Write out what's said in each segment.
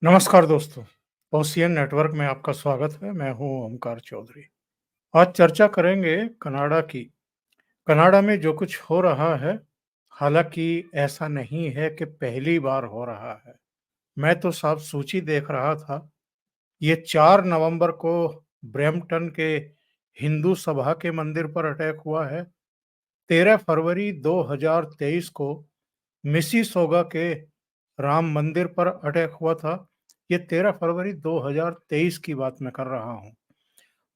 नमस्कार दोस्तों, ocean network में आपका स्वागत है। मैं हूं ओमकार चौधरी। आज चर्चा करेंगे कनाडा की। कनाडा में जो कुछ हो रहा है, हालांकि ऐसा नहीं है कि पहली बार हो रहा है। मैं तो साफ सूची देख रहा था। ये 4 नवंबर को ब्रैम्पटन के हिंदू सभा के मंदिर पर अटैक हुआ है। 13 फरवरी 2023 को मिसिसौगा के राम मंदिर पर अटैक हुआ था। ये 13 फरवरी 2023 की बात मैं कर रहा हूँ।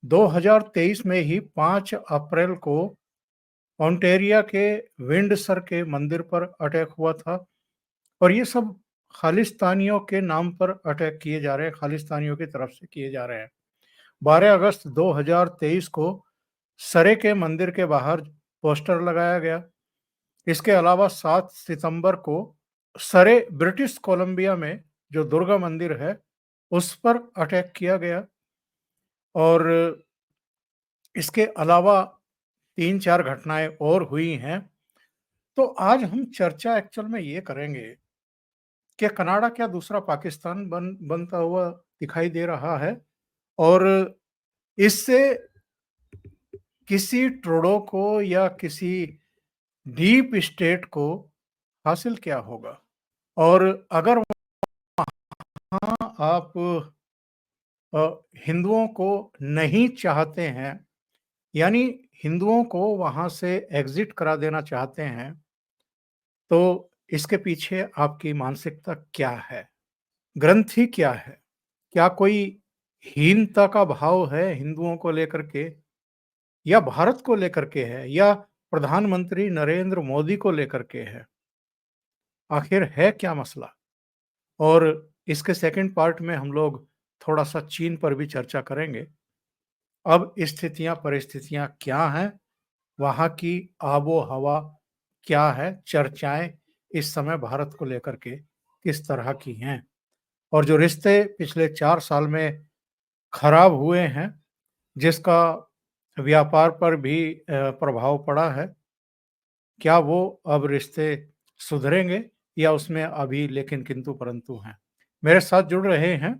2023 में ही 5 अप्रैल को ओंटारियो के विंडसर के मंदिर पर अटैक हुआ था। और ये सब खालिस्तानियों के नाम पर अटैक किए जा रहे हैं, खालिस्तानियों की तरफ से किए जा रहे हैं। 12 अगस्त 2023 को सरे के मंदिर के बाहर पोस्टर लगाया गया। इसके अलावा 7 सितंबर को सरे ब्रिटिश कोलंबिया में जो दुर्गा मंदिर है, उस पर अटैक किया गया। और इसके अलावा 3-4 घटनाएं और हुई हैं। तो आज हम चर्चा एक्चुअल में ये करेंगे कि कनाडा क्या दूसरा पाकिस्तान बनता हुआ दिखाई दे रहा है, और इससे किसी ट्रूडो को या किसी डीप स्टेट को हासिल क्या होगा। और अगर वहाँ आप हिंदुओं को नहीं चाहते हैं, यानी हिंदुओं को वहाँ से एग्जिट करा देना चाहते हैं, तो इसके पीछे आपकी मानसिकता क्या है? ग्रंथि क्या है? क्या कोई हीनता का भाव है हिंदुओं को लेकर के, या भारत को लेकर के है, या प्रधानमंत्री नरेंद्र मोदी को लेकर के है? आखिर है क्या मसला? और इसके सेकंड पार्ट में हम लोग थोड़ा-सा चीन पर भी चर्चा करेंगे। अब स्थितियाँ परिस्थितियाँ क्या हैं? वहाँ की आबो-हवा क्या है? चर्चाएँ इस समय भारत को लेकर के किस तरह की हैं? और जो रिश्ते पिछले 4 साल में खराब हुए हैं, जिसका व्यापार पर भी प्रभाव पड़ा है, क्या वो अब रिश्ते सुधरेंगे या उसमें अभी लेकिन किंतु परंतु हैं? मेरे साथ जुड़ रहे हैं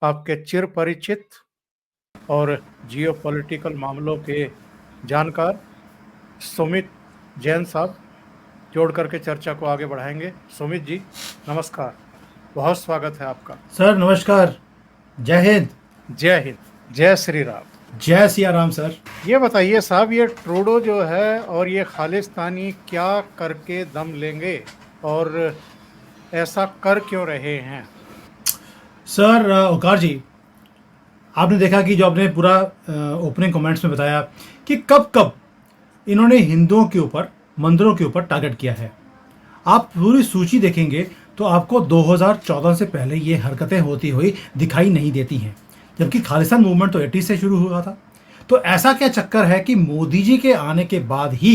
आपके चिर परिचित और जियोपॉलिटिकल मामलों के जानकार सुमित जैन साहब। जोड़ करके चर्चा को आगे बढ़ाएंगे। सुमित जी, नमस्कार, बहुत स्वागत है आपका। सर नमस्कार। जय हिंद। जय हिंद, जय श्री राम। जय सिया राम। सर ये बताइए साहब, ये ट्रूडो जो है और ये खालिस्तानी क्या करके दम लेंगे, और ऐसा कर क्यों रहे हैं? सर ओकार जी, आपने देखा कि जो आपने पूरा ओपनिंग कमेंट्स में बताया कि कब कब इन्होंने हिंदुओं के ऊपर, मंदिरों के ऊपर टारगेट किया है। आप पूरी सूची देखेंगे तो आपको 2014 से पहले ये हरकतें होती हुई दिखाई नहीं देती हैं, जबकि खालिस्तान मूवमेंट तो 80 से शुरू हुआ था। तो ऐसा क्या चक्कर है कि मोदी जी के आने के बाद ही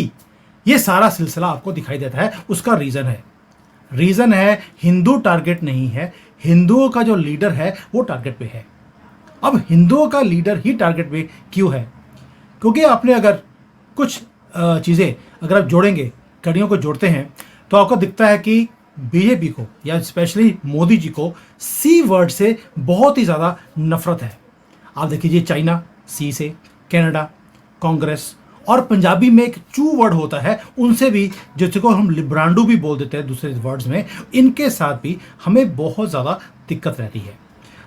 ये सारा सिलसिला आपको दिखाई देता है? उसका रीज़न है हिंदू टारगेट नहीं है, हिंदुओं का जो लीडर है वो टारगेट पे है। अब हिंदुओं का लीडर ही टारगेट पे क्यों है? क्योंकि आपने अगर कुछ चीज़ें अगर आप जोड़ेंगे, कड़ियों को जोड़ते हैं, तो आपको दिखता है कि बीजेपी को या स्पेशली मोदी जी को सी वर्ड से बहुत ही ज़्यादा नफरत है। आप देख लीजिए, चाइना सी से, कनाडा, कांग्रेस, और पंजाबी में एक चू वर्ड होता है, उनसे भी, जिसको हम लिब्रांडू भी बोल देते हैं दूसरे वर्ड्स में, इनके साथ भी हमें बहुत ज़्यादा दिक्कत रहती है।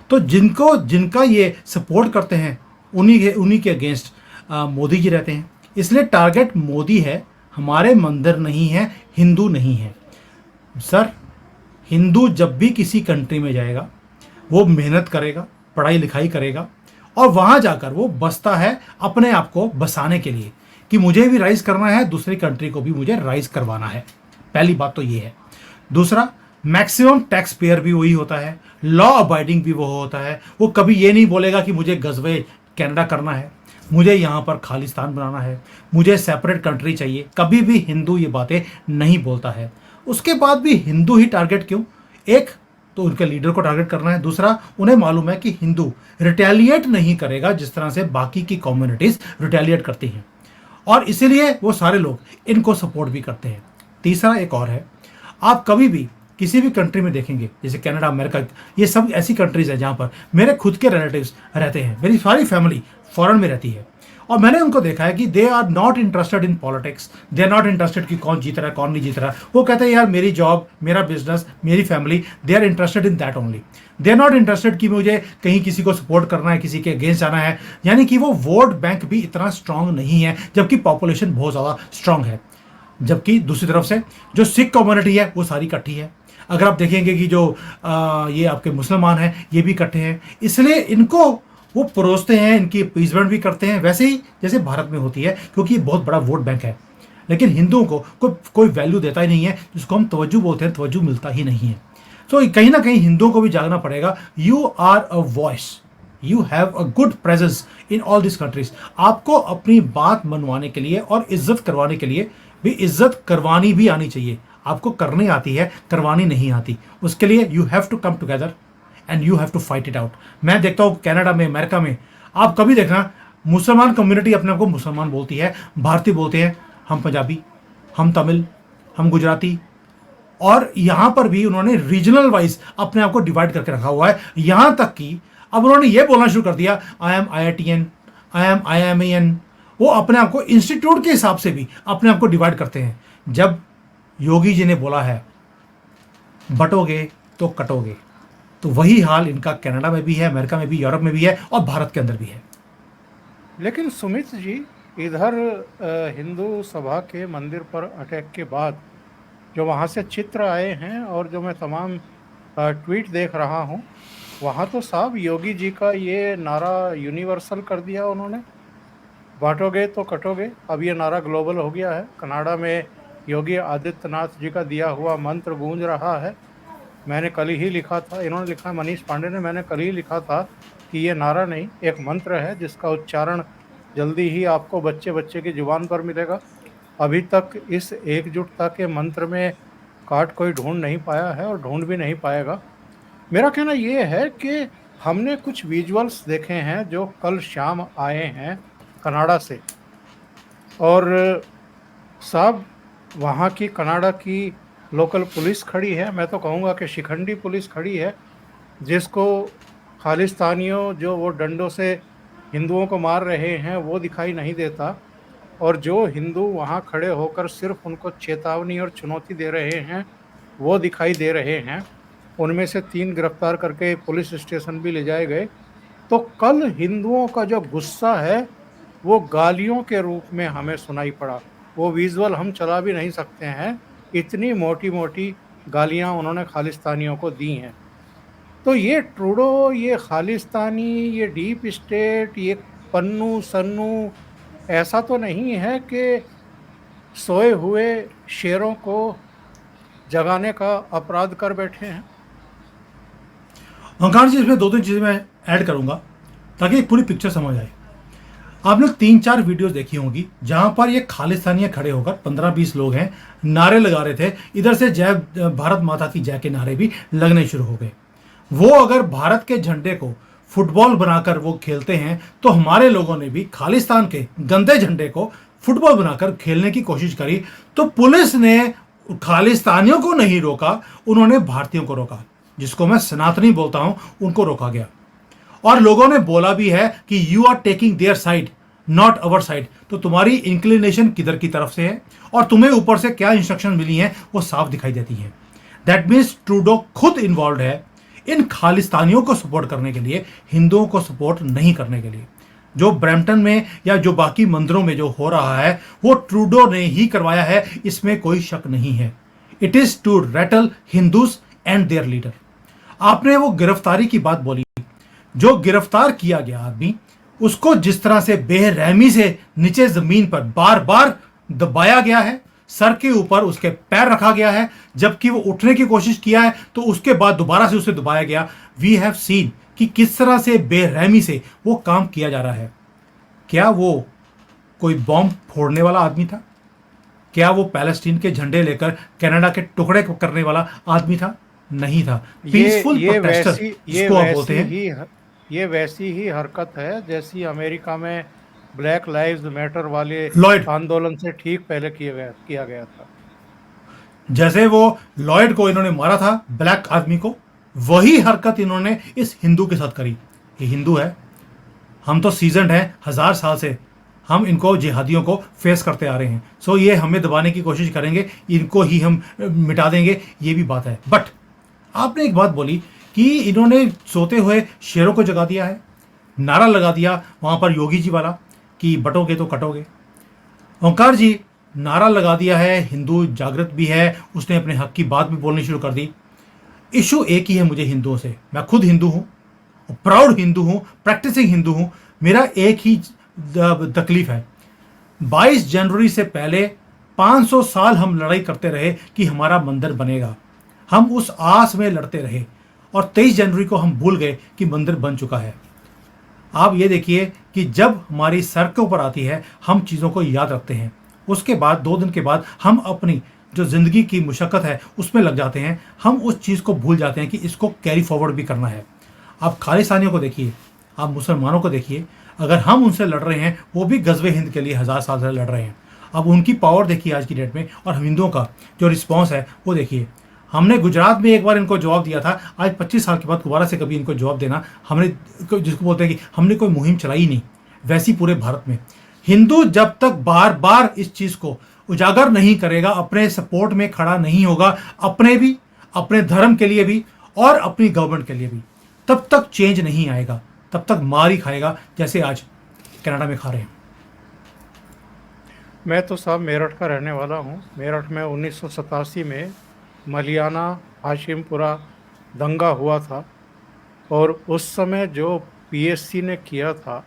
तो जिनका ये सपोर्ट करते हैं उन्हीं के अगेंस्ट मोदी जी रहते हैं। इसलिए टारगेट मोदी है, हमारे मंदिर नहीं है, हिंदू नहीं है। सर, हिंदू जब भी किसी कंट्री में जाएगा वो मेहनत करेगा, पढ़ाई लिखाई करेगा, और वहाँ जाकर वो बसता है अपने आप को बसाने के लिए कि मुझे भी राइज करना है, दूसरी कंट्री को भी मुझे राइज करवाना है। पहली बात तो ये है। दूसरा, मैक्सिमम टैक्स पेयर भी वही होता है, लॉ अबाइडिंग भी वो होता है। वो कभी ये नहीं बोलेगा कि मुझे गजवे कनाडा करना है, मुझे यहाँ पर खालिस्तान बनाना है, मुझे सेपरेट कंट्री चाहिए। कभी भी हिंदू ये बातें नहीं बोलता है। उसके बाद भी हिंदू ही टारगेट क्यों? एक तो उनके लीडर को टारगेट करना है, दूसरा उन्हें मालूम है कि हिंदू रिटेलिएट नहीं करेगा जिस तरह से बाकी की कम्युनिटीज रिटेलिएट करती हैं, और इसीलिए वो सारे लोग इनको सपोर्ट भी करते हैं। तीसरा एक और है, आप कभी भी किसी भी कंट्री में देखेंगे, जैसे कनाडा, अमेरिका, ये सब ऐसी कंट्रीज है जहाँ पर मेरे खुद के रिलेटिव्स रहते हैं, मेरी सारी फैमिली फॉरेन में रहती है, और मैंने उनको देखा है कि they are not interested in politics, they are not interested कि कौन जीत रहा है कौन नहीं जीत रहा है। वो कहते हैं यार मेरी जॉब, मेरा बिजनेस, मेरी family, they are interested in that only. They are not interested कि मुझे कहीं किसी को सपोर्ट करना है, किसी के अगेंस्ट जाना है। यानी कि वो वोट बैंक भी इतना स्ट्रांग नहीं है, जबकि पॉपुलेशन बहुत ज़्यादा स्ट्रांग है। जबकि दूसरी तरफ से जो सिख कम्युनिटी है वो सारी इकट्ठी है। अगर आप देखेंगे कि जो ये आपके मुसलमान हैं ये भी इकट्ठे हैं, इसलिए इनको वो परोसते हैं, इनकी अपीजमेंट भी करते हैं, वैसे ही जैसे भारत में होती है, क्योंकि ये बहुत बड़ा वोट बैंक है। लेकिन हिंदुओं को कोई वैल्यू देता ही नहीं है, जिसको हम तवज्जो बोलते हैं, तवज्जो मिलता ही नहीं है। तो कहीं ना कहीं हिंदुओं को भी जागना पड़ेगा। You are a voice, you have a good presence in all this countries. आपको अपनी बात मनवाने के लिए और इज्जत करवाने के लिए भी इज्जत करवानी भी आनी चाहिए। आपको करनी आती है, करवानी नहीं आती। उसके लिए you have to come together and you have to fight it out. मैं देखता हूँ कनाडा में, अमेरिका में, आप कभी देखना मुसलमान कम्युनिटी अपने आप को मुसलमान बोलती है, भारतीय बोलते हैं, हम पंजाबी, हम तमिल, हम गुजराती, और यहां पर भी उन्होंने रीजनल वाइज अपने आप को डिवाइड करके रखा हुआ है। यहां तक कि अब उन्होंने ये बोलना शुरू कर दिया, I am IITN, I am IIMAN। वो अपने आप को इंस्टीट्यूट के हिसाब से भी अपने आप को डिवाइड करते हैं। जब योगी जी ने बोला है बटोगे तो कटोगे, तो वही हाल इनका कनाडा में भी है, अमेरिका में भी, यूरोप में भी है, और भारत के अंदर भी है। लेकिन सुमित जी, इधर हिंदू सभा के मंदिर पर अटैक के बाद जो वहाँ से चित्र आए हैं और जो मैं तमाम ट्वीट देख रहा हूँ, वहाँ तो साहब योगी जी का ये नारा यूनिवर्सल कर दिया उन्होंने, बांटोगे तो कटोगे। अब ये नारा ग्लोबल हो गया है। कनाडा में योगी आदित्यनाथ जी का दिया हुआ मंत्र गूंज रहा है। मैंने कल ही लिखा था, इन्होंने लिखा, मनीष पांडे ने, मैंने कल ही लिखा था कि ये नारा नहीं, एक मंत्र है जिसका उच्चारण जल्दी ही आपको बच्चे बच्चे की जुबान पर मिलेगा। अभी तक इस एकजुटता के मंत्र में काट कोई ढूंढ नहीं पाया है और ढूंढ भी नहीं पाएगा। मेरा कहना ये है कि हमने कुछ विजुअल्स देखे हैं जो कल शाम आए हैं कनाडा से, और साहब वहाँ की कनाडा की लोकल पुलिस खड़ी है, मैं तो कहूँगा कि शिखंडी पुलिस खड़ी है, जिसको खालिस्तानियों जो वो डंडों से हिंदुओं को मार रहे हैं वो दिखाई नहीं देता, और जो हिंदू वहाँ खड़े होकर सिर्फ उनको चेतावनी और चुनौती दे रहे हैं वो दिखाई दे रहे हैं। उनमें से 3 गिरफ्तार करके पुलिस स्टेशन भी ले जाए गए। तो कल हिंदुओं का जो गुस्सा है वो गालियों के रूप में हमें सुनाई पड़ा। वो विजुअल हम चला भी नहीं सकते हैं, इतनी मोटी मोटी गालियां उन्होंने खालिस्तानियों को दी हैं। तो ये ट्रूडो, ये खालिस्तानी, ये डीप स्टेट, ये पन्नू सन्नू, ऐसा तो नहीं है कि सोए हुए शेरों को जगाने का अपराध कर बैठे हैं। ओंकार जी, इसमें 2-3 चीज़ें मैं ऐड करूंगा ताकि एक पूरी पिक्चर समझ आए। आपने 3-4 वीडियोस देखी होंगी जहां पर ये खालिस्तानी खड़े होकर 15-20 लोग हैं, नारे लगा रहे थे। इधर से जय भारत माता की जय के नारे भी लगने शुरू हो गए। वो अगर भारत के झंडे को फुटबॉल बनाकर वो खेलते हैं, तो हमारे लोगों ने भी खालिस्तान के गंदे झंडे को फुटबॉल बनाकर खेलने की कोशिश करी। तो पुलिस ने खालिस्तानियों को नहीं रोका, उन्होंने भारतीयों को रोका, जिसको मैं सनातनी बोलता हूं, उनको रोका गया। और लोगों ने बोला भी है कि you are taking their side, not our side. तो तुम्हारी इंक्लिनेशन किधर की तरफ से है और तुम्हें ऊपर से क्या इंस्ट्रक्शन मिली है वो साफ दिखाई देती है। दैट मीन्स ट्रूडो खुद इन्वॉल्व है इन खालिस्तानियों को सपोर्ट करने के लिए, हिंदुओं को सपोर्ट नहीं करने के लिए। जो ब्रैम्पटन में या जो बाकी मंदिरों में जो हो रहा है वो ट्रूडो ने ही करवाया है, इसमें कोई शक नहीं है। It is to rattle Hindus and their leader. आपने वो गिरफ्तारी की बात बोली, जो गिरफ्तार किया गया आदमी, उसको जिस तरह से बेरहमी से नीचे जमीन पर बार बार दबाया गया है, सर के ऊपर उसके पैर रखा गया है, जबकि वो उठने की कोशिश किया है तो उसके बाद दोबारा से उसे दबाया गया। वी हैव सीन कि किस तरह से बेरहमी से वो काम किया जा रहा है। क्या वो कोई बॉम्ब फोड़ने वाला आदमी था? क्या वो पैलेस्टीन के झंडे लेकर कनाडा के टुकड़े करने वाला आदमी था? नहीं था। पीसफुल प्रोटेस्टर जिसको आप बोलते हैं। ये वैसी ही हरकत है जैसी अमेरिका में ब्लैक लाइव्स मैटर वाले लॉयड, आंदोलन से ठीक पहले किया गया था। जैसे वो लॉयड को इन्होंने मारा था, ब्लैक आदमी को, वही हरकत इन्होंने इस हिंदू के साथ करी। ये हिंदू है, हम तो सीजन्ड हैं, 1000 साल से हम इनको जिहादियों को फेस करते आ रहे हैं। सो ये हमें दबाने की कोशिश करेंगे, इनको ही हम मिटा देंगे, ये भी बात है। बट आपने एक बात बोली कि इन्होंने सोते हुए शेरों को जगा दिया है, नारा लगा दिया वहाँ पर योगी जी वाला कि बटोगे तो कटोगे। ओंकार जी, नारा लगा दिया है, हिंदू जागृत भी है, उसने अपने हक की बात भी बोलनी शुरू कर दी। इशू एक ही है मुझे हिंदुओं से, मैं खुद हिंदू हूँ, प्राउड हिंदू हूँ, प्रैक्टिसिंग हिंदू हूँ। मेरा एक ही तकलीफ है, 22 जनवरी से पहले 500 साल हम लड़ाई करते रहे कि हमारा मंदिर बनेगा, हम उस आस में लड़ते रहे और 23 जनवरी को हम भूल गए कि मंदिर बन चुका है। आप ये देखिए कि जब हमारी सर के ऊपर आती है हम चीज़ों को याद रखते हैं, उसके बाद 2 दिन के बाद हम अपनी जो ज़िंदगी की मुशक्क़त है उसमें लग जाते हैं, हम उस चीज़ को भूल जाते हैं कि इसको कैरी फॉरवर्ड भी करना है। आप खालिस्तानियों को देखिए, आप मुसलमानों को देखिए, अगर हम उनसे लड़ रहे हैं, वो भी गज़वे हिंद के लिए 1000 साल से लड़ रहे हैं। अब उनकी पावर देखिए आज की डेट में, और हिंदुओं का जो रिस्पॉन्स है वो देखिए। हमने गुजरात में एक बार इनको जवाब दिया था, आज 25 साल के बाद दोबारा से कभी इनको जवाब देना, हमने जिसको बोलते हैं कि हमने कोई मुहिम चलाई नहीं, वैसी पूरे भारत में हिंदू जब तक बार बार इस चीज़ को उजागर नहीं करेगा, अपने सपोर्ट में खड़ा नहीं होगा, अपने भी, अपने धर्म के लिए भी और अपनी गवर्नमेंट के लिए भी, तब तक चेंज नहीं आएगा, तब तक मार ही खाएगा जैसे आज कनाडा में खा रहे हैं। मैं तो साहब मेरठ का रहने वाला हूँ। मेरठ में 1987 में मलियाना हाशिमपुरा दंगा हुआ था, और उस समय जो पीएससी ने किया था,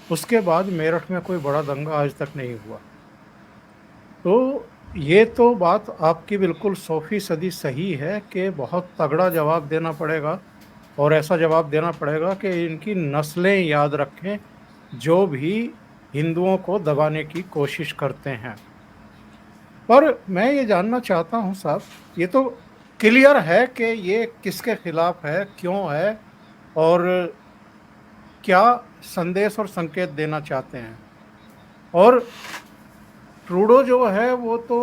उसके बाद मेरठ में कोई बड़ा दंगा आज तक नहीं हुआ। तो ये तो बात आपकी बिल्कुल 100% सही है कि बहुत तगड़ा जवाब देना पड़ेगा, और ऐसा जवाब देना पड़ेगा कि इनकी नस्लें याद रखें जो भी हिंदुओं को दबाने की कोशिश करते हैं। पर मैं ये जानना चाहता हूँ साहब, ये तो क्लियर है कि ये किसके खिलाफ है, क्यों है, और क्या संदेश और संकेत देना चाहते हैं। और ट्रूडो जो है वो तो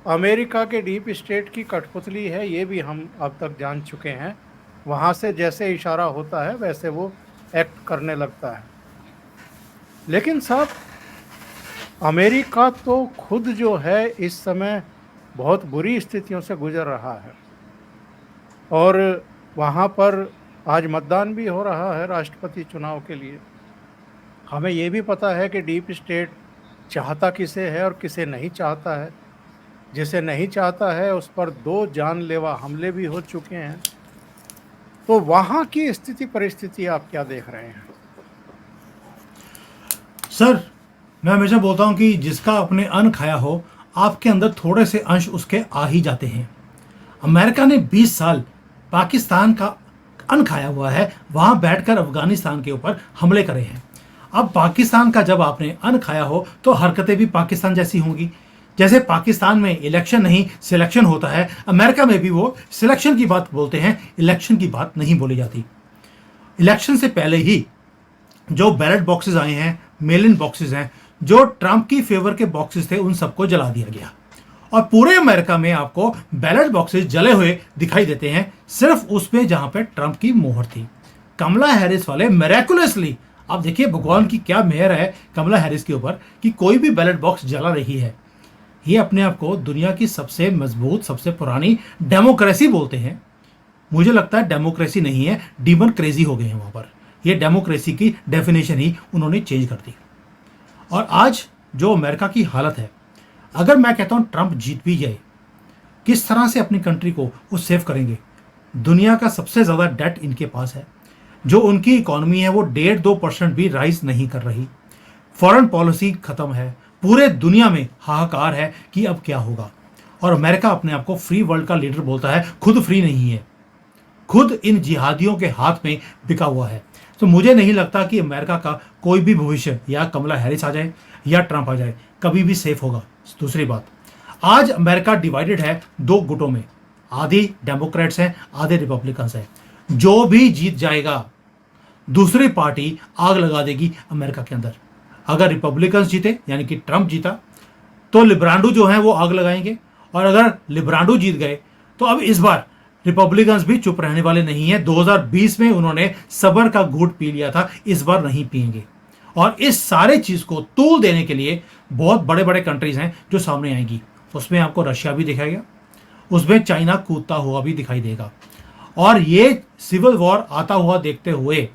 अमेरिका के डीप स्टेट की कठपुतली है, ये भी हम अब तक जान चुके हैं। वहाँ से जैसे इशारा होता है वैसे वो एक्ट करने लगता है। लेकिन साहब, अमेरिका तो खुद जो है इस समय बहुत बुरी स्थितियों से गुजर रहा है, और वहाँ पर आज मतदान भी हो रहा है राष्ट्रपति चुनाव के लिए। हमें ये भी पता है कि डीप स्टेट चाहता किसे है और किसे नहीं चाहता है। जिसे नहीं चाहता है उस पर 2 जानलेवा हमले भी हो चुके हैं। तो वहाँ की स्थिति परिस्थिति आप क्या देख रहे हैं? सर, मैं हमेशा बोलता हूं कि जिसका अपने अन्न खाया हो, आपके अंदर थोड़े से अंश उसके आ ही जाते हैं। अमेरिका ने 20 साल पाकिस्तान का अन्न खाया हुआ है, वहां बैठकर अफगानिस्तान के ऊपर हमले करे हैं। अब पाकिस्तान का जब आपने अन्न खाया हो तो हरकतें भी पाकिस्तान जैसी होंगी। जैसे पाकिस्तान में इलेक्शन नहीं सिलेक्शन होता है, अमेरिका में भी वो सिलेक्शन की बात बोलते हैं, इलेक्शन की बात नहीं बोली जाती। इलेक्शन से पहले ही जो बैलेट बॉक्सेस आए हैं, मेल इन बॉक्सेस हैं, जो ट्रंप की फेवर के बॉक्सेस थे, उन सबको जला दिया गया। और पूरे अमेरिका में आपको बैलेट बॉक्सेस जले हुए दिखाई देते हैं, सिर्फ उसमें जहां पे ट्रंप की मोहर थी। कमला हैरिस वाले मेरेकुलसली, आप देखिए भगवान की क्या मेहर है कमला हैरिस के ऊपर कि कोई भी बैलेट बॉक्स जला रही है। ये अपने आप को दुनिया की सबसे मजबूत, सबसे पुरानी डेमोक्रेसी बोलते हैं। मुझे लगता है डेमोक्रेसी नहीं है, डीमन क्रेजी हो गए हैं वहां पर। ये डेमोक्रेसी की डेफिनेशन ही उन्होंने चेंज कर दी। और आज जो अमेरिका की हालत है, अगर मैं कहता हूं ट्रंप जीत भी जाए, किस तरह से अपनी कंट्री को वो सेव करेंगे। दुनिया का सबसे ज़्यादा डेट इनके पास है। जो उनकी इकोनॉमी है वो 1.5-2% भी राइज नहीं कर रही। फॉरेन पॉलिसी खत्म है, पूरे दुनिया में हाहाकार है कि अब क्या होगा। और अमेरिका अपने आप को फ्री वर्ल्ड का लीडर बोलता है, खुद फ्री नहीं है, खुद इन जिहादियों के हाथ में बिका हुआ है। तो मुझे नहीं लगता कि अमेरिका का कोई भी भविष्य, या कमला हैरिस आ जाए या ट्रंप आ जाए, कभी भी सेफ होगा। दूसरी बात, आज अमेरिका डिवाइडेड है 2 गुटों में, आधे डेमोक्रेट्स हैं, आधे रिपब्लिकन्स हैं। जो भी जीत जाएगा दूसरी पार्टी आग लगा देगी अमेरिका के अंदर। अगर रिपब्लिकन्स जीते यानी कि ट्रंप जीता, तो लिब्रांडो जो हैं वो आग लगाएंगे, और अगर लिब्रांडो जीत गए तो अब इस बार रिपब्लिकन्स भी चुप रहने वाले नहीं है। 2020 में उन्होंने सबर का घूंट पी लिया था, इस बार नहीं पिएंगे। और इस सारे चीज को तूल देने के लिए बहुत बड़े बड़े कंट्रीज हैं जो सामने आएंगी। उसमें आपको रशिया भी दिखाई गया, उसमें चाइना कूदता हुआ भी दिखाई देगा। और ये सिविल वॉर आता हुआ देखते हुए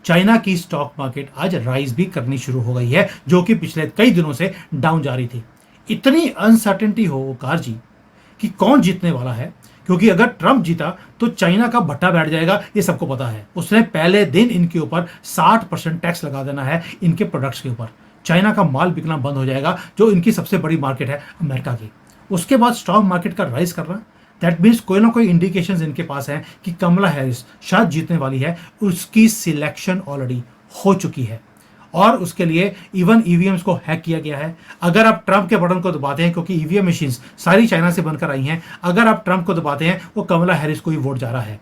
चाइना की स्टॉक मार्केट आज राइज भी करनी शुरू हो गई है, जो कि पिछले कई दिनों से डाउन जा रही थी। इतनी अनसर्टेनिटी हो कार जी कि कौन जीतने वाला है, क्योंकि अगर ट्रंप जीता तो चाइना का भट्टा बैठ जाएगा, ये सबको पता है। उसने पहले दिन इनके ऊपर 60% टैक्स लगा देना है इनके प्रोडक्ट्स के ऊपर। चाइना का माल बिकना बंद हो जाएगा, जो इनकी सबसे बड़ी मार्केट है अमेरिका की। उसके बाद स्टॉक मार्केट का राइज करना, दैट मीन्स कोई ना कोई इंडिकेशंस इनके पास हैं कि कमला हैरिस शायद जीतने वाली है। उसकी सिलेक्शन ऑलरेडी हो चुकी है और उसके लिए इवन ईवीएम्स को हैक किया गया है। अगर आप ट्रंप के बटन को दबाते हैं, क्योंकि ईवीएम मशीन्स सारी चाइना से बनकर आई हैं, अगर आप ट्रंप को दबाते हैं वो कमला हैरिस को ही वोट जा रहा है।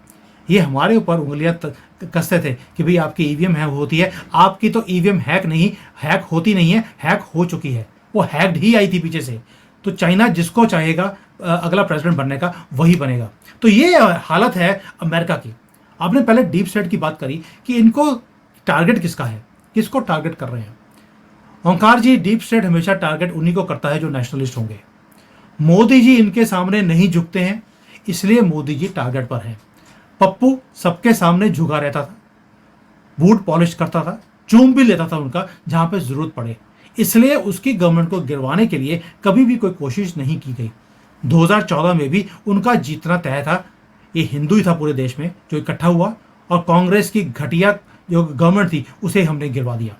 ये हमारे ऊपर उंगलियां कसते थे कि भाई आपकी ईवीएम हैक होती है। आपकी तो ईवीएम हैक नहीं, हैक होती नहीं है, हैक हो चुकी है। वो हैक्ड ही आई थी पीछे से। तो चाइना जिसको चाहेगा अगला प्रेसिडेंट बनने का वही बनेगा। तो ये हालत है अमेरिका की। आपने पहले डीप स्टेट की बात करी कि इनको टारगेट किसका है, किसको टारगेट कर रहे हैं। ओंकार जी, डीप स्टेट हमेशा टारगेट उन्हीं को करता है जो नेशनलिस्ट होंगे। मोदी जी इनके सामने नहीं झुकते हैं, इसलिए मोदी जी टारगेट पर हैं। पप्पू सबके सामने झुका रहता था, बूट पॉलिश करता था, चूम भी लेता था उनका जहां पे जरूरत पड़े, इसलिए उसकी गवर्नमेंट को गिरवाने के लिए कभी भी कोई कोशिश नहीं की गई। 2014 में भी उनका जीतना तय था। ये हिंदू ही था पूरे देश में जो इकट्ठा हुआ और कांग्रेस की घटिया जो गवर्नमेंट थी उसे हमने गिरवा दिया।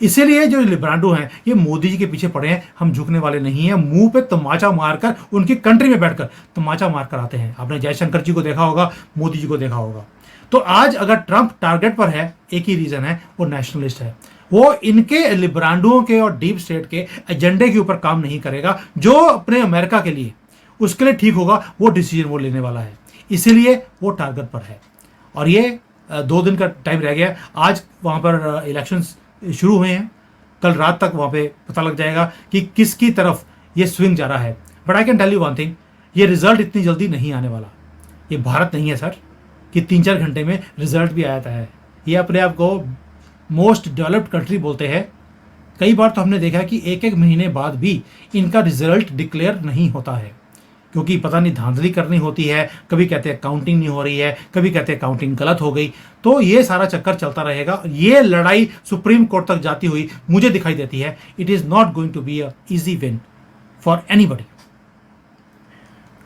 इसीलिए जो लिब्रांडो हैं ये मोदी जी के पीछे पड़े हैं। हम झुकने वाले नहीं हैं। मुंह पे तमाचा मारकर, उनकी कंट्री में बैठकर तमाचा मारकर आते हैं। आपने जयशंकर जी को देखा होगा, मोदी जी को देखा होगा। तो आज अगर ट्रंप टारगेट पर है, एक ही रीजन है, वो नेशनलिस्ट है। वो इनके लिब्रांडुओं के और डीप स्टेट के एजेंडे के ऊपर काम नहीं करेगा। जो अपने अमेरिका के लिए उसके लिए ठीक होगा वो डिसीजन वो लेने वाला है, इसीलिए वो टारगेट पर है। और ये 2 दिन का टाइम रह गया। आज वहाँ पर इलेक्शंस शुरू हुए हैं, कल रात तक वहाँ पे पता लग जाएगा कि किसकी तरफ ये स्विंग जा रहा है। But I can tell you one thing, ये रिजल्ट इतनी जल्दी नहीं आने वाला। ये भारत नहीं है सर कि 3-4 घंटे में रिजल्ट भी आ जाता है। ये अपने आप को मोस्ट डेवलप्ड कंट्री बोलते हैं। कई बार तो हमने देखा कि 1-1 महीने बाद भी इनका रिजल्ट डिक्लेयर नहीं होता है, क्योंकि पता नहीं धांधली करनी होती है। कभी कहते हैं काउंटिंग नहीं हो रही है, कभी कहते हैं काउंटिंग गलत हो गई। तो ये सारा चक्कर चलता रहेगा। ये लड़ाई सुप्रीम कोर्ट तक जाती हुई मुझे दिखाई देती है। It is not going to be a easy win for anybody.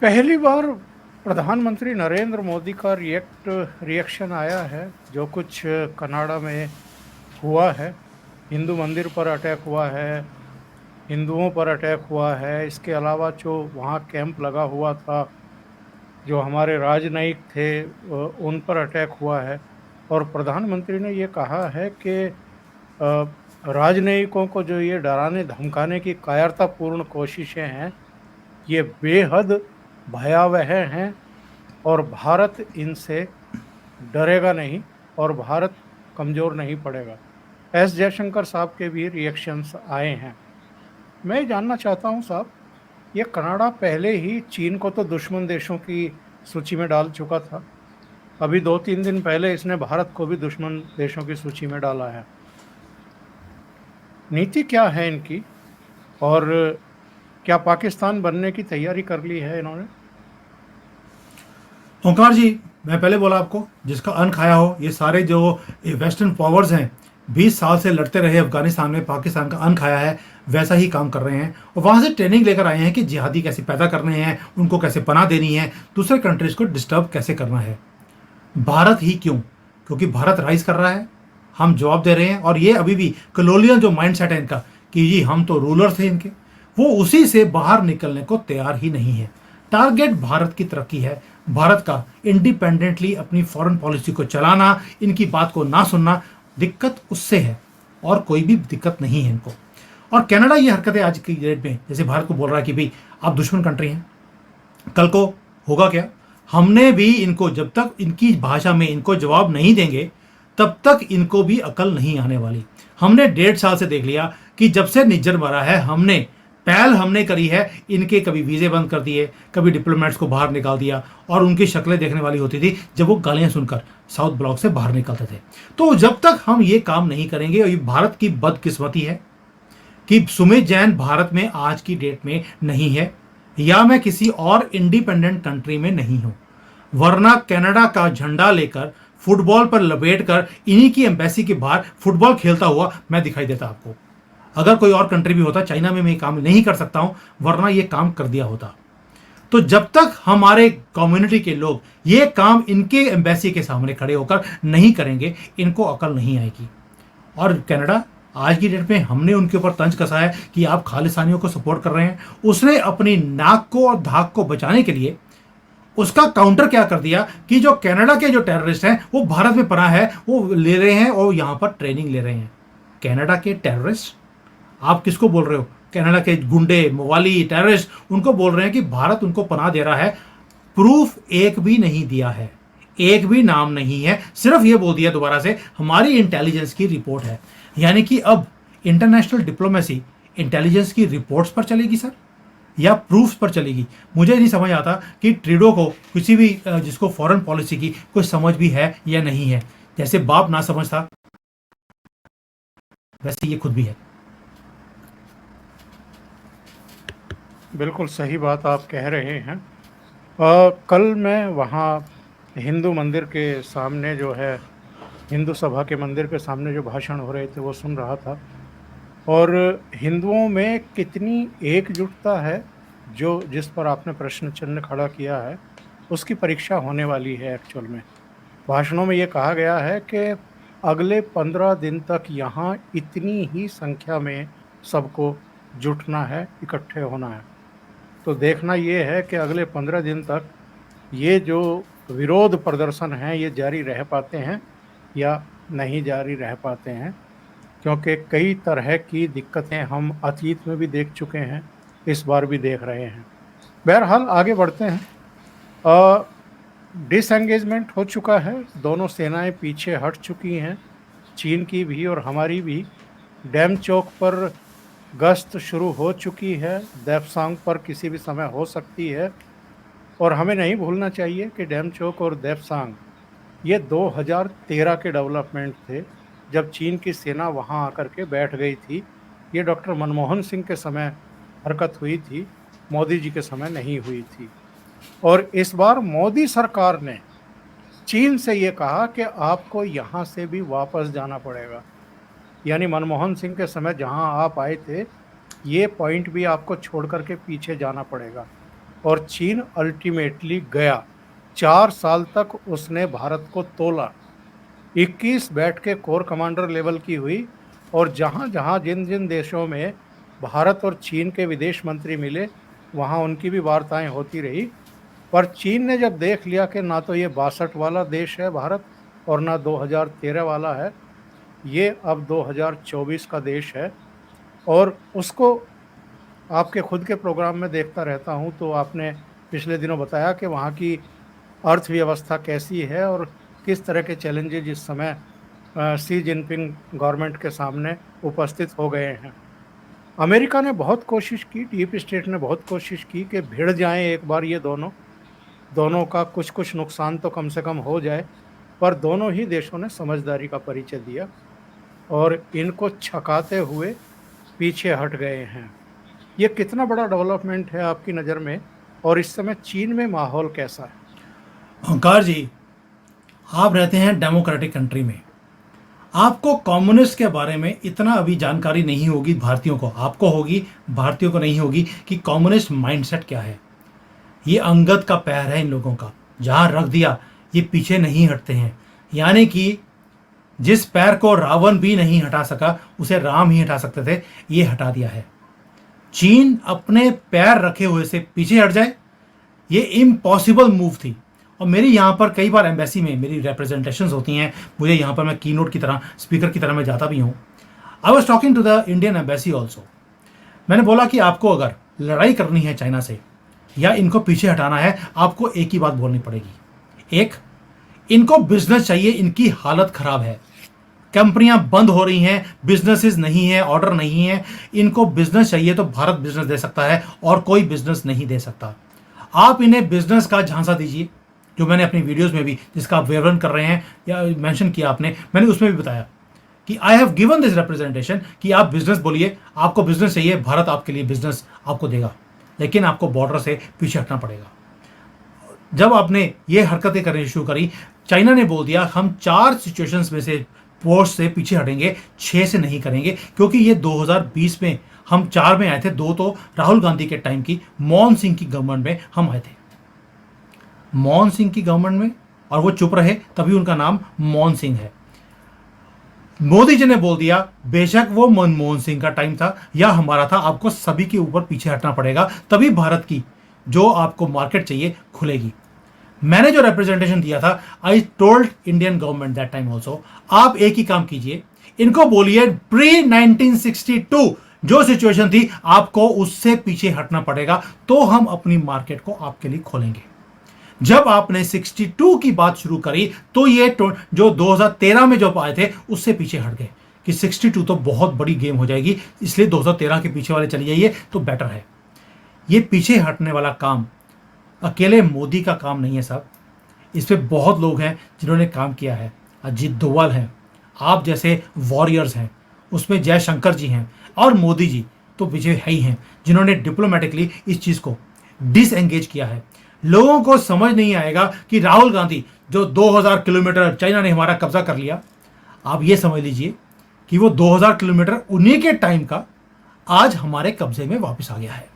पहली बार प्रधानमंत्री नरेंद्र मोदी का रिएक्शन आया है जो कुछ कनाडा में हुआ है। हिंदू मंदिर पर अटैक हुआ है, हिंदुओं पर अटैक हुआ है। इसके अलावा जो वहाँ कैंप लगा हुआ था, जो हमारे राजनयिक थे उन पर अटैक हुआ है। और प्रधानमंत्री ने ये कहा है कि राजनयिकों को जो ये डराने धमकाने की कायरतापूर्ण कोशिशें हैं ये बेहद भयावह हैं और भारत इनसे डरेगा नहीं और भारत कमज़ोर नहीं पड़ेगा। एस जयशंकर साहब के भी रिएक्शंस आए हैं। मैं जानना चाहता हूं साहब, ये कनाडा पहले ही चीन को तो दुश्मन देशों की सूची में डाल चुका था। अभी 2-3 दिन पहले इसने भारत को भी दुश्मन देशों की सूची में डाला है। नीति क्या है इनकी और क्या पाकिस्तान बनने की तैयारी कर ली है इन्होंने? ओंकार जी, मैं पहले बोला आपको, जिसका अन्न खाया हो, ये सारे जो वेस्टर्न पावर्स हैं 20 साल से लड़ते रहे अफगानिस्तान में, पाकिस्तान का अन्न खाया है, वैसा ही काम कर रहे हैं। और वहाँ से ट्रेनिंग लेकर आए हैं कि जिहादी कैसे पैदा करने हैं, उनको कैसे पनाह देनी है, दूसरे कंट्रीज को डिस्टर्ब कैसे करना है। भारत ही क्यों? क्योंकि भारत राइज कर रहा है, हम जवाब दे रहे हैं। और ये अभी भी कलोनियल जो माइंडसेट है इनका कि जी हम तो रूलर थे इनके, वो उसी से बाहर निकलने को तैयार ही नहीं है। टारगेट भारत की तरक्की है, भारत का इंडिपेंडेंटली अपनी फॉरेन पॉलिसी को चलाना, इनकी बात को ना सुनना। दिक्कत उससे है और कोई भी दिक्कत नहीं है इनको। और कनाडा ये हरकतें आज की डेट में जैसे भारत को बोल रहा है कि भाई आप दुश्मन कंट्री हैं, कल को होगा क्या? हमने भी इनको, जब तक इनकी भाषा में इनको जवाब नहीं देंगे तब तक इनको भी अकल नहीं आने वाली। हमने 1.5 साल से देख लिया कि जब से निज्जर मरा है, हमने पहल हमने करी है, इनके कभी वीजे बंद कर दिए, कभी डिप्लोमेट्स को बाहर निकाल दिया, और उनकी शक्लें देखने वाली होती थी जब वो गालियां सुनकर साउथ ब्लॉक से बाहर निकलते थे। तो जब तक हम ये काम नहीं करेंगे, और ये भारत की बदकिस्मती है कि सुमित जैन भारत में आज की डेट में नहीं है, या मैं किसी और इंडिपेंडेंट कंट्री में नहीं हूं, वरना कनाडा का झंडा लेकर फुटबॉल पर लपेट कर इन्हीं की एम्बेसी के बाहर फुटबॉल खेलता हुआ मैं दिखाई देता आपको। अगर कोई और कंट्री भी होता, चाइना में मैं ये काम नहीं कर सकता हूं, वरना ये काम कर दिया होता। तो जब तक हमारे कम्युनिटी के लोग ये काम इनके एम्बेसी के सामने खड़े होकर नहीं करेंगे, इनको अकल नहीं आएगी। और कनाडा आज की डेट में हमने उनके ऊपर तंज कसा है कि आप खालिस्तानियों को सपोर्ट कर रहे हैं। उसने अपनी नाक को और धाक को बचाने के लिए उसका काउंटर क्या कर दिया कि जो कनाडा के जो टेररिस्ट हैं वो भारत में पनाह है, वो ले रहे हैं और यहां पर ट्रेनिंग ले रहे हैं। कनाडा के टेररिस्ट, आप किसको बोल रहे हो? कनाडा के गुंडे, मवाली, टेररिस्ट, उनको बोल रहे हैं कि भारत उनको पनाह दे रहा है। प्रूफ एक भी नहीं दिया है, एक भी नाम नहीं है, सिर्फ ये बोल दिया दोबारा से हमारी इंटेलिजेंस की रिपोर्ट है। यानी कि अब इंटरनेशनल डिप्लोमेसी इंटेलिजेंस की रिपोर्ट्स पर चलेगी सर, या प्रूफ्स पर चलेगी? मुझे नहीं समझ आता कि ट्रूडो को किसी भी जिसको फॉरेन पॉलिसी की कोई समझ भी है या नहीं है। जैसे बाप ना समझता, वैसे ये खुद भी है। बिल्कुल सही बात आप कह रहे हैं। कल मैं वहाँ हिंदू मंदिर के सामने जो है, हिंदू सभा के मंदिर के सामने जो भाषण हो रहे थे वो सुन रहा था, और हिंदुओं में कितनी एकजुटता है, जो जिस पर आपने प्रश्न चिन्ह खड़ा किया है, उसकी परीक्षा होने वाली है। एक्चुअल में भाषणों में ये कहा गया है कि अगले 15 दिन तक यहाँ इतनी ही संख्या में सबको जुटना है, इकट्ठे होना है। तो देखना ये है कि अगले 15 दिन तक ये जो विरोध प्रदर्शन हैं ये जारी रह पाते हैं या नहीं जारी रह पाते हैं, क्योंकि कई तरह की दिक्कतें हम अतीत में भी देख चुके हैं, इस बार भी देख रहे हैं। बहरहाल आगे बढ़ते हैं। डिसएंगेजमेंट हो चुका है, दोनों सेनाएं पीछे हट चुकी हैं, चीन की भी और हमारी भी। डैम चौक पर गश्त शुरू हो चुकी है, देपसांग पर किसी भी समय हो सकती है। और हमें नहीं भूलना चाहिए कि डैम चौक और देपसांग ये 2013 के डेवलपमेंट थे, जब चीन की सेना वहां आकर के बैठ गई थी। ये डॉक्टर मनमोहन सिंह के समय हरकत हुई थी, मोदी जी के समय नहीं हुई थी। और इस बार मोदी सरकार ने चीन से ये कहा कि आपको यहाँ से भी वापस जाना पड़ेगा। यानी मनमोहन सिंह के समय जहाँ आप आए थे, ये पॉइंट भी आपको छोड़ करके पीछे जाना पड़ेगा। और चीन अल्टीमेटली गया। 4 साल तक उसने भारत को तोला। 21 बैठकें कोर कमांडर लेवल की हुई, और जहाँ जहाँ जिन जिन देशों में भारत और चीन के विदेश मंत्री मिले, वहाँ उनकी भी वार्ताएं होती रही। पर चीन ने जब देख लिया कि ना तो ये 62 वाला देश है भारत, और ना 2013 वाला है, ये अब 2024 का देश है। और उसको आपके खुद के प्रोग्राम में देखता रहता हूँ, तो आपने पिछले दिनों बताया कि वहाँ की अर्थव्यवस्था कैसी है और किस तरह के चैलेंजेज इस समय शी जिनपिंग गवर्नमेंट के सामने उपस्थित हो गए हैं। अमेरिका ने बहुत कोशिश की, डीप स्टेट ने बहुत कोशिश की कि भिड़ जाएं एक बार ये दोनों का कुछ कुछ नुकसान तो कम से कम हो जाए, पर दोनों ही देशों ने समझदारी का परिचय दिया और इनको छकाते हुए पीछे हट गए हैं। ये कितना बड़ा डेवलपमेंट है आपकी नज़र में, और इस समय चीन में माहौल कैसा है? ओंकार जी, आप रहते हैं डेमोक्रेटिक कंट्री में, आपको कम्युनिस्ट के बारे में इतना अभी जानकारी नहीं होगी। भारतीयों को, आपको होगी, भारतीयों को नहीं होगी कि कम्युनिस्ट माइंडसेट क्या है। ये अंगद का पैर है इन लोगों का, जहां रख दिया ये पीछे नहीं हटते हैं। यानी कि जिस पैर को रावण भी नहीं हटा सका, उसे राम ही हटा सकते थे, ये हटा दिया है। चीन अपने पैर रखे हुए से पीछे हट जाए, ये इम्पॉसिबल मूव थी। और मेरी यहाँ पर कई बार एम्बेसी में मेरी रिप्रेजेंटेशंस होती हैं, मुझे यहाँ पर मैं कीनोट की तरह, स्पीकर की तरह मैं जाता भी हूँ। I was talking to the Indian embassy also. मैंने बोला कि आपको अगर लड़ाई करनी है चाइना से या इनको पीछे हटाना है, आपको एक ही बात बोलनी पड़ेगी। एक, इनको बिजनेस चाहिए, इनकी हालत खराब है। कंपनियां बंद हो रही हैं, बिजनेसेस नहीं है, ऑर्डर नहीं है। इनको बिजनेस चाहिए तो भारत बिजनेस दे सकता है और कोई बिजनेस नहीं दे सकता। आप इन्हें बिजनेस का झांसा दीजिए, जो मैंने अपनी वीडियोस में भी, जिसका आप विवरण कर रहे हैं या मेंशन किया आपने, मैंने उसमें भी बताया कि I have given this representation कि आप बिजनेस बोलिए, आपको बिजनेस चाहिए, भारत आपके लिए बिजनेस आपको देगा, लेकिन आपको बॉर्डर से पीछे हटना पड़ेगा। जब आपने ये हरकतें करनी शुरू करी, चाइना ने बोल दिया हम 4 सिचुएशंस में से पोस्ट से पीछे हटेंगे, 6 से नहीं करेंगे, क्योंकि ये 2020 में हम 4 में आए थे, 2 तो राहुल गांधी के टाइम की मनमोहन सिंह की गवर्नमेंट में हम आए थे, मनमोहन सिंह की गवर्नमेंट में, और वो चुप रहे, तभी उनका नाम मनमोहन सिंह है। मोदी जी ने बोल दिया बेशक वो मनमोहन सिंह का टाइम था या हमारा था, आपको सभी के ऊपर पीछे हटना पड़ेगा, तभी भारत की जो आपको मार्केट चाहिए खुलेगी। मैंने जो रिप्रेजेंटेशन दिया था, I told Indian government that time also, आप एक ही काम कीजिए, इनको बोलिए प्री 1962 जो सिचुएशन थी आपको उससे पीछे हटना पड़ेगा, तो हम अपनी मार्केट को आपके लिए खोलेंगे। जब आपने 62 की बात शुरू करी तो ये जो 2013 में जो आए थे उससे पीछे हट गए कि 62 तो बहुत बड़ी गेम हो जाएगी, इसलिए 2013 के पीछे वाले चले जाइए तो बेटर है। ये पीछे हटने वाला काम अकेले मोदी का काम नहीं है साहब, इस पे बहुत लोग हैं जिन्होंने काम किया है। अजीत डोभाल हैं, आप जैसे वॉरियर्स हैं, उसमें जयशंकर जी हैं, और मोदी जी तो पीछे है ही हैं, जिन्होंने डिप्लोमेटिकली इस चीज़ को डिसएंगेज किया है। लोगों को समझ नहीं आएगा कि राहुल गांधी जो 2000 किलोमीटर चाइना ने हमारा कब्जा कर लिया, आप ये समझ लीजिए कि वो 2000 किलोमीटर उन्हीं के टाइम का आज हमारे कब्जे में वापस आ गया है।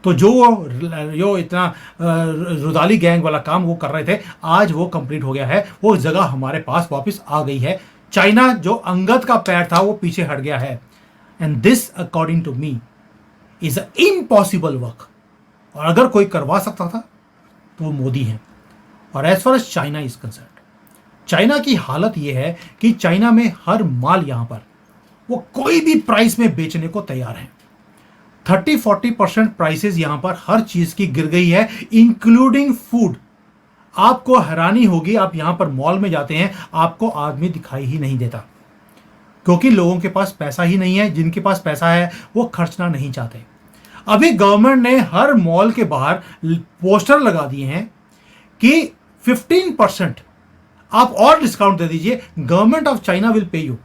तो जो इतना रुदाली गैंग वाला काम वो कर रहे थे, आज वो कंप्लीट हो गया है, वो जगह हमारे पास वापस आ गई है। चाइना जो अंगद का पैर था वो पीछे हट गया है, and this according to me is a impossible work. और अगर कोई करवा सकता था तो वो मोदी हैं। और as far as China is concern, China की हालत यह है कि चाइना में हर माल यहां पर वो कोई भी प्राइस में बेचने को तैयार है। 30-40% प्राइसेस यहां पर हर चीज की गिर गई है, इंक्लूडिंग फूड। आपको हैरानी होगी, आप यहां पर मॉल में जाते हैं, आपको आदमी दिखाई ही नहीं देता, क्योंकि लोगों के पास पैसा ही नहीं है। जिनके पास पैसा है वो खर्चना नहीं चाहते। अभी गवर्नमेंट ने हर मॉल के बाहर पोस्टर लगा दिए हैं कि 15% आप और डिस्काउंट दे दीजिए, government of China will pay you.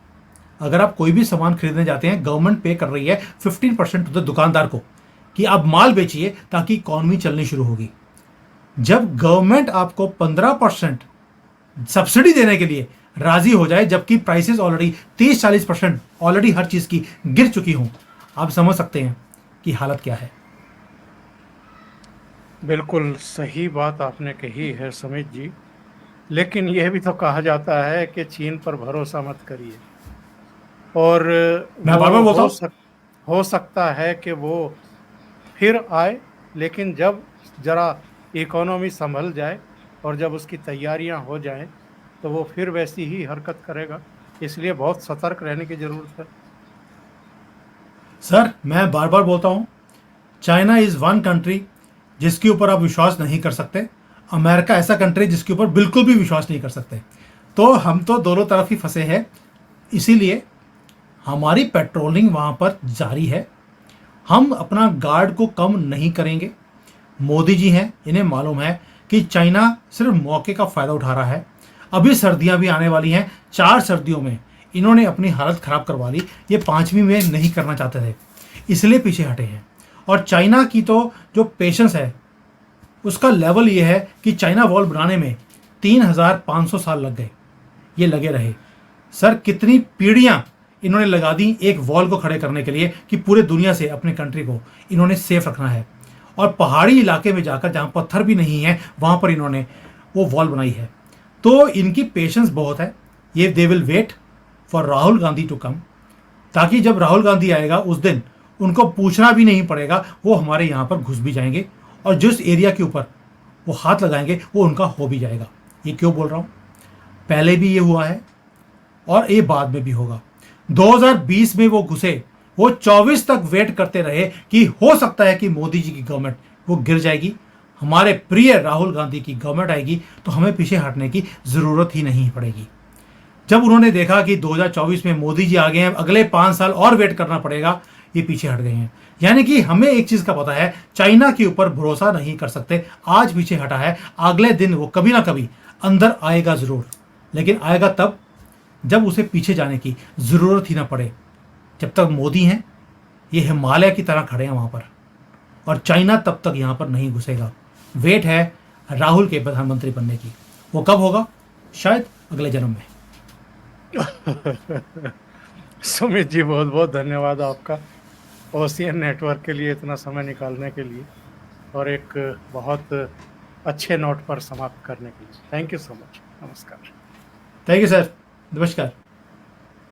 अगर आप कोई भी सामान खरीदने जाते हैं, गवर्नमेंट पे कर रही है 15% तो दुकानदार को कि आप माल बेचिए ताकि इकॉनमी चलनी शुरू होगी। जब गवर्नमेंट आपको 15% सब्सिडी देने के लिए राजी हो जाए, जबकि प्राइसेस ऑलरेडी 30-40% ऑलरेडी हर चीज की गिर चुकी हों, आप समझ सकते हैं कि हालत क्या है। बिल्कुल सही बात आपने कही है समित जी, लेकिन यह भी तो कहा जाता है कि चीन पर भरोसा मत करिए, और मैं बार बार बोलता हूं, हो सकता है कि वो फिर आए, लेकिन जब जरा इकोनॉमी संभल जाए और जब उसकी तैयारियां हो जाएं तो वो फिर वैसी ही हरकत करेगा। इसलिए बहुत सतर्क रहने की ज़रूरत है। सर मैं बार बार बोलता हूं, चाइना इज वन कंट्री जिसके ऊपर आप विश्वास नहीं कर सकते, अमेरिका ऐसा कंट्री जिसके ऊपर बिल्कुल भी विश्वास नहीं कर सकते। तो हम तो दोनों तरफ ही फंसे हैं, इसीलिए हमारी पेट्रोलिंग वहां पर जारी है। हम अपना गार्ड को कम नहीं करेंगे। मोदी जी हैं, इन्हें मालूम है कि चाइना सिर्फ मौके का फ़ायदा उठा रहा है। अभी सर्दियां भी आने वाली हैं, 4 सर्दियों में इन्होंने अपनी हालत ख़राब करवा ली। ये 5वीं में नहीं करना चाहते थे, इसलिए पीछे हटे हैं। और चाइना की तो जो पेशेंस है उसका लेवल ये है कि चाइना वॉल बनाने में 3500 साल लग गए, ये लगे रहे। सर कितनी पीढ़ियां इन्होंने लगा दी एक वॉल को खड़े करने के लिए कि पूरे दुनिया से अपने कंट्री को इन्होंने सेफ रखना है। और पहाड़ी इलाके में जाकर जहाँ पत्थर भी नहीं है वहाँ पर इन्होंने वो वॉल बनाई है। तो इनकी पेशेंस बहुत है। ये they will wait for Rahul Gandhi to come, ताकि जब राहुल गांधी आएगा उस दिन उनको पूछना भी नहीं पड़ेगा, वो हमारे यहाँ पर घुस भी जाएंगे और जिस एरिया के ऊपर वो हाथ लगाएंगे वो उनका हो भी जाएगा। ये क्यों बोल रहा हूँ, पहले भी ये हुआ है और ये बाद में भी होगा। 2020 में वो घुसे, वो 24 तक वेट करते रहे कि हो सकता है कि मोदी जी की गवर्नमेंट वो गिर जाएगी, हमारे प्रिय राहुल गांधी की गवर्नमेंट आएगी तो हमें पीछे हटने की ज़रूरत ही नहीं पड़ेगी। जब उन्होंने देखा कि 2024 में मोदी जी आ गए हैं, अगले 5 साल और वेट करना पड़ेगा, ये पीछे हट गए हैं। यानी कि हमें एक चीज का पता है, चाइना के ऊपर भरोसा नहीं कर सकते। आज पीछे हटा है, अगले दिन वो कभी ना कभी अंदर आएगा जरूर, लेकिन आएगा तब जब उसे पीछे जाने की जरूरत ही ना पड़े। जब तक मोदी हैं, ये हिमालय की तरह खड़े हैं वहां पर, और चाइना तब तक यहां पर नहीं घुसेगा। वेट है राहुल के प्रधानमंत्री बनने की, वो कब होगा? शायद अगले जन्म में। सुमित जी, बहुत बहुत धन्यवाद आपका ओशियन नेटवर्क के लिए इतना समय निकालने के लिए और एक बहुत अच्छे नोट पर समाप्त करने के लिए। Thank you so much. नमस्कार। थैंक यू सर, नमस्कार।